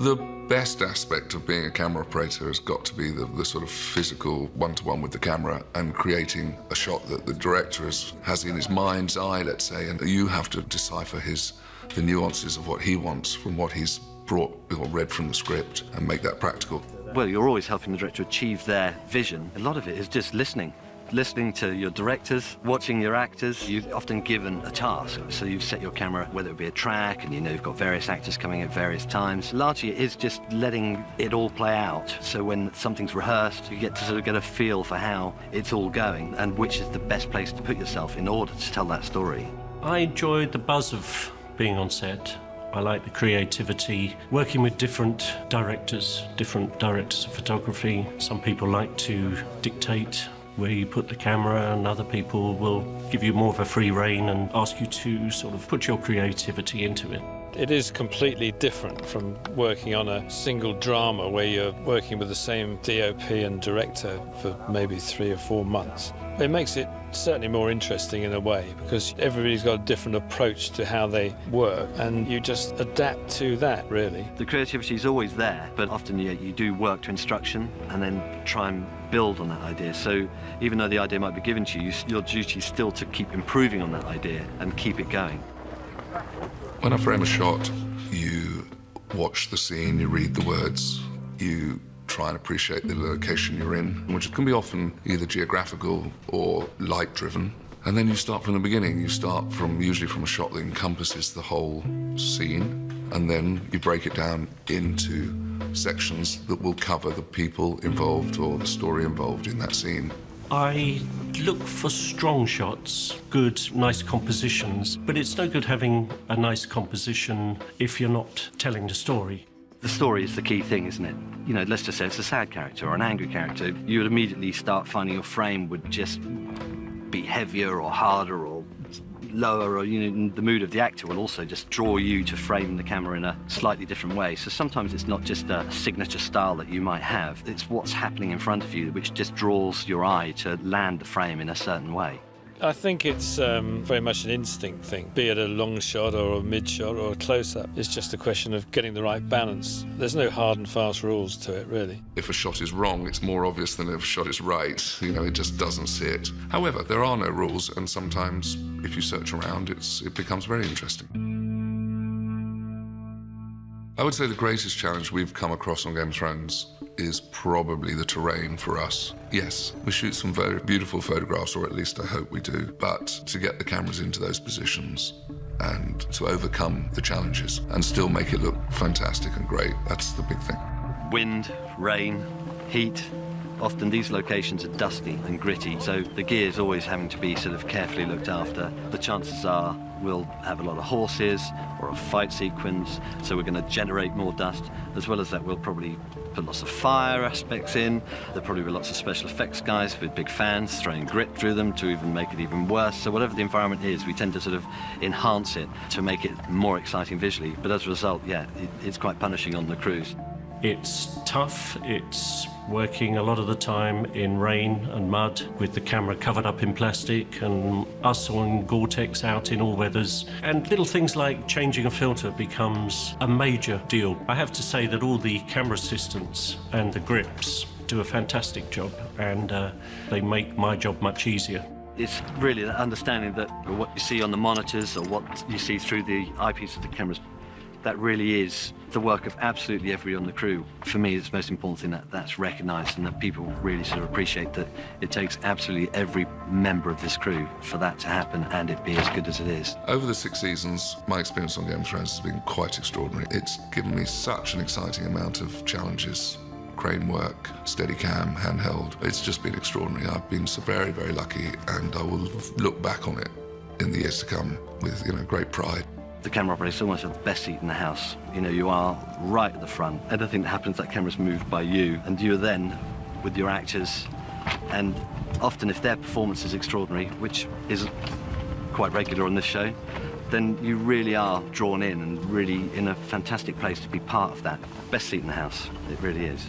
The best aspect of being a camera operator has got to be the sort of physical one-to-one with the camera and creating a shot that the director has in his mind's eye, let's say, and you have to decipher the nuances of what he wants from what he's brought or read from the script and make that practical. Well, you're always helping the director achieve their vision. A lot of it is just listening to your directors, watching your actors. You're often given a task, so you've set your camera, whether it be a track, and you know you've got various actors coming at various times. Largely it is just letting it all play out, so when something's rehearsed, you get to sort of get a feel for how it's all going and which is the best place to put yourself in order to tell that story. I enjoyed the buzz of being on set. I like the creativity, working with different directors of photography. Some people like to dictate where you put the camera, and other people will give you more of a free rein and ask you to sort of put your creativity into it. It is completely different from working on a single drama where you're working with the same DOP and director for maybe 3 or 4 months. It makes it certainly more interesting in a way because everybody's got a different approach to how they work and you just adapt to that, really. The creativity is always there, but often you do work to instruction and then try and build on that idea. So even though the idea might be given to you, your duty is still to keep improving on that idea and keep it going. When I frame a shot, you watch the scene, you read the words, you try and appreciate the location you're in, which can be often either geographical or light-driven. And then you start from the beginning. You start usually from a shot that encompasses the whole scene, and then you break it down into sections that will cover the people involved or the story involved in that scene. I look for strong shots, good, nice compositions, but it's no good having a nice composition if you're not telling the story. The story is the key thing, isn't it? You know, let's just say it's a sad character or an angry character. You would immediately start finding your frame would just be heavier or harder or lower, or, you know, the mood of the actor will also just draw you to frame the camera in a slightly different way. So sometimes it's not just a signature style that you might have, it's what's happening in front of you which just draws your eye to land the frame in a certain way. I think it's very much an instinct thing, be it a long shot or a mid shot or a close-up. It's just a question of getting the right balance. There's no hard and fast rules to it, really. If a shot is wrong, it's more obvious than if a shot is right. You know, it just doesn't sit. However, there are no rules, and sometimes if you search around, it becomes very interesting. I would say the greatest challenge we've come across on Game of Thrones is probably the terrain for us. Yes, we shoot some very beautiful photographs, or at least I hope we do, but to get the cameras into those positions and to overcome the challenges and still make it look fantastic and great, that's the big thing. Wind, rain, heat. Often these locations are dusty and gritty, so the gear is always having to be sort of carefully looked after. The chances are we'll have a lot of horses or a fight sequence, so we're going to generate more dust. As well as that, we'll probably put lots of fire aspects in. There'll probably be lots of special effects guys with big fans throwing grit through them to even make it even worse. So whatever the environment is, we tend to sort of enhance it to make it more exciting visually. But as a result, yeah, it's quite punishing on the crews. It's tough. It's working a lot of the time in rain and mud with the camera covered up in plastic and us on GoT out in all weathers. And little things like changing a filter becomes a major deal. I have to say that all the camera assistants and the grips do a fantastic job, and they make my job much easier. It's really that understanding that what you see on the monitors or what you see through the eyepiece of the cameras, that really is the work of absolutely everybody on the crew. For me, it's the most important thing that that's recognised and that people really sort of appreciate that it takes absolutely every member of this crew for that to happen and it be as good as it is. Over the 6 seasons, my experience on Game of Thrones has been quite extraordinary. It's given me such an exciting amount of challenges. Crane work, Steadicam, handheld. It's just been extraordinary. I've been so very, very lucky, and I will look back on it in the years to come with, great pride. The camera operator is almost the best seat in the house. You are right at the front. Anything that happens, that camera's moved by you, and you're then with your actors. And often, if their performance is extraordinary, which is quite regular on this show, then you really are drawn in and really in a fantastic place to be part of that. Best seat in the house, it really is.